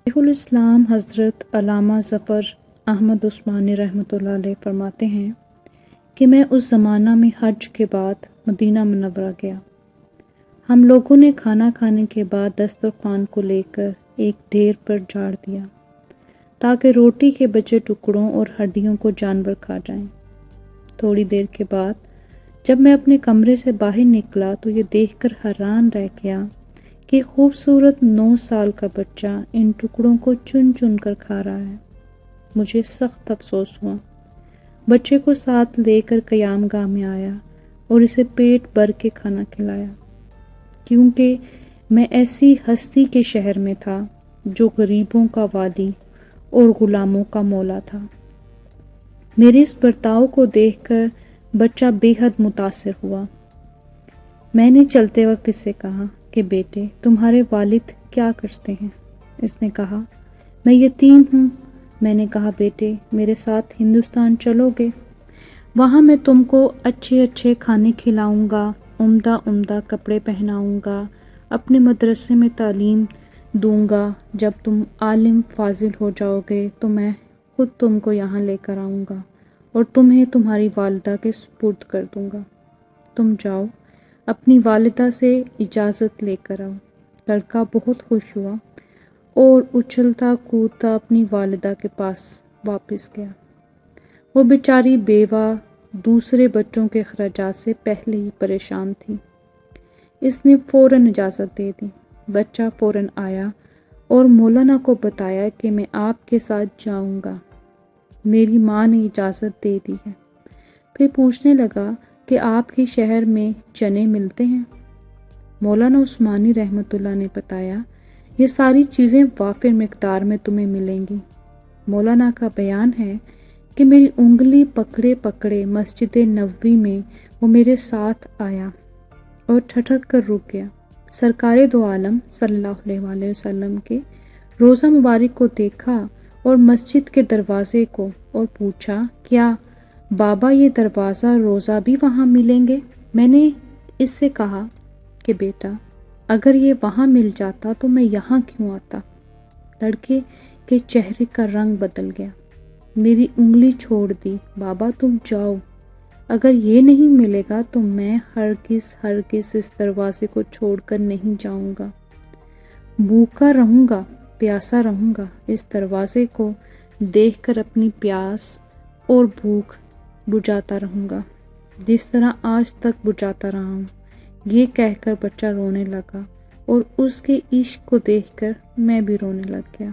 شیخ الاسلام حضرت علامہ ظفر احمد عثمانی رحمۃ اللہ علیہ فرماتے ہیں کہ میں اس زمانہ میں حج کے بعد مدینہ منورہ گیا۔ ہم لوگوں نے کھانا کھانے کے بعد دسترخوان کو لے کر ایک ڈھیر پر جھاڑ دیا تاکہ روٹی کے بچے ٹکڑوں اور ہڈیوں کو جانور کھا جائیں۔ تھوڑی دیر کے بعد جب میں اپنے کمرے سے باہر نکلا تو یہ دیکھ کر حیران رہ گیا کہ خوبصورت 9 سال کا بچہ ان ٹکڑوں کو چن چن کر کھا رہا ہے۔ مجھے سخت افسوس ہوا۔ بچے کو ساتھ لے کر قیام گاہ میں آیا اور اسے پیٹ بھر کے کھانا کھلایا، کیونکہ میں ایسی ہستی کے شہر میں تھا جو غریبوں کا والی اور غلاموں کا مولا تھا۔ میرے اس برتاؤ کو دیکھ کر بچہ بے حد متاثر ہوا۔ میں نے چلتے وقت اس سے کہا کہ بیٹے، تمہارے والد کیا کرتے ہیں؟ اس نے کہا میں یتیم ہوں۔ میں نے کہا بیٹے، میرے ساتھ ہندوستان چلو گے؟ وہاں میں تم کو اچھے اچھے کھانے کھلاؤں گا، عمدہ عمدہ کپڑے پہناؤں گا، اپنے مدرسے میں تعلیم دوں گا۔ جب تم عالم فاضل ہو جاؤ گے تو میں خود تم کو یہاں لے کر آؤں گا اور تمہیں تمہاری والدہ کے سپرد کر دوں گا۔ تم جاؤ، اپنی والدہ سے اجازت لے کر آؤ۔ لڑکا بہت خوش ہوا اور اچھلتا کودتا اپنی والدہ کے پاس واپس گیا۔ وہ بیچاری بیوہ دوسرے بچوں کے اخراجات سے پہلے ہی پریشان تھی۔ اس نے فوراً اجازت دے دی۔ بچہ فوراً آیا اور مولانا کو بتایا کہ میں آپ کے ساتھ جاؤں گا، میری ماں نے اجازت دے دی ہے۔ پھر پوچھنے لگا کہ آپ کے شہر میں چنے ملتے ہیں؟ مولانا عثمانی رحمۃ اللہ نے بتایا یہ ساری چیزیں وافر مقدار میں تمہیں ملیں گی۔ مولانا کا بیان ہے کہ میری انگلی پکڑے پکڑے مسجد نبوی میں وہ میرے ساتھ آیا اور ٹھٹک کر رک گیا۔ سرکار دو عالم صلی اللہ علیہ وآلہ وسلم کے روضہ مبارک کو دیکھا اور مسجد کے دروازے کو، اور پوچھا کیا بابا یہ دروازہ روضہ بھی وہاں ملیں گے؟ میں نے اس سے کہا کہ بیٹا، اگر یہ وہاں مل جاتا تو میں یہاں کیوں آتا؟ لڑکے کے چہرے کا رنگ بدل گیا۔ میری انگلی چھوڑ دی۔ بابا تم جاؤ، اگر یہ نہیں ملے گا تو میں ہرگز ہرگز اس دروازے کو چھوڑ کر نہیں جاؤں گا۔ بھوکا رہوں گا، پیاسا رہوں گا، اس دروازے کو دیکھ کر اپنی پیاس اور بھوک بجھاتا رہوں گا، جس طرح آج تک بجھاتا رہا ہوں۔ یہ کہہ کر بچہ رونے لگا اور اس کے عشق کو دیکھ کر میں بھی رونے لگ گیا۔